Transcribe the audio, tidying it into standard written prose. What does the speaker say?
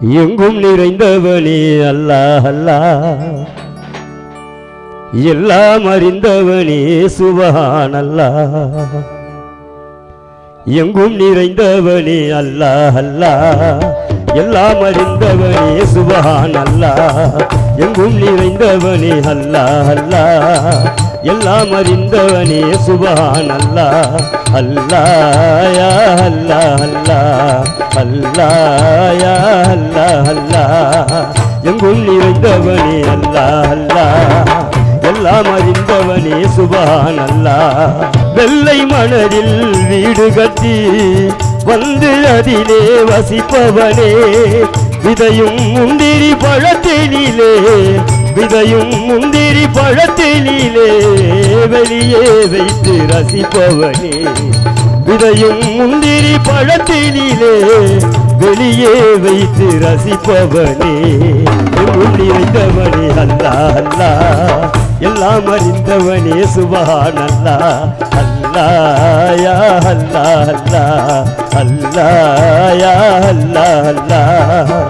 எங்கும் நிறைந்தவனே அல்லாஹ் அல்லாஹ், எல்லாம் அறிந்தவனே சுப்ஹானல்லாஹ். எங்கும் நிறைந்தவனே அல்லாஹ் அல்லாஹ், எல்லாம் அறிந்தவனே சுப்ஹானல்லாஹ். எங்கும் நிறைந்தவனே அல்லாஹ் அல்லாஹ், எல்லாம் அறிந்தவனே சுப்ஹானல்லாஹ். அல்லாஹ் யா அல்லாஹ் அல்லாஹ், அல்லாஹ் யா அல்லாஹ் அல்லாஹ். எங்கும் நிறைந்தவனே அல்லாஹ் அல்லாஹ், எல்லாம் அறிந்தவனே சுப்ஹானல்லாஹ். வெள்ளை மணலில் வீடு கட்டி வந்து அதிலே வசிப்பவனே, விதையும் முந்திரி பழத்தினிலே, விதையும் முந்திரி பழத்தினிலே வெளியே வைத்து ரசிப்பவனே, விதையும் முந்திரி பழத்தினிலே வெளியே வைத்து ரசிப்பவனே. எங்கும் நிறைந்தவனே அல்லாஹ் அல்லாஹ், எல்லாம் அறிந்தவனே சுப்ஹானல்லாஹ். அல்லாஹ் யா அல்லாஹ் அல்லாஹ், அல்லாஹ் யா அல்லாஹ் அல்லாஹ்.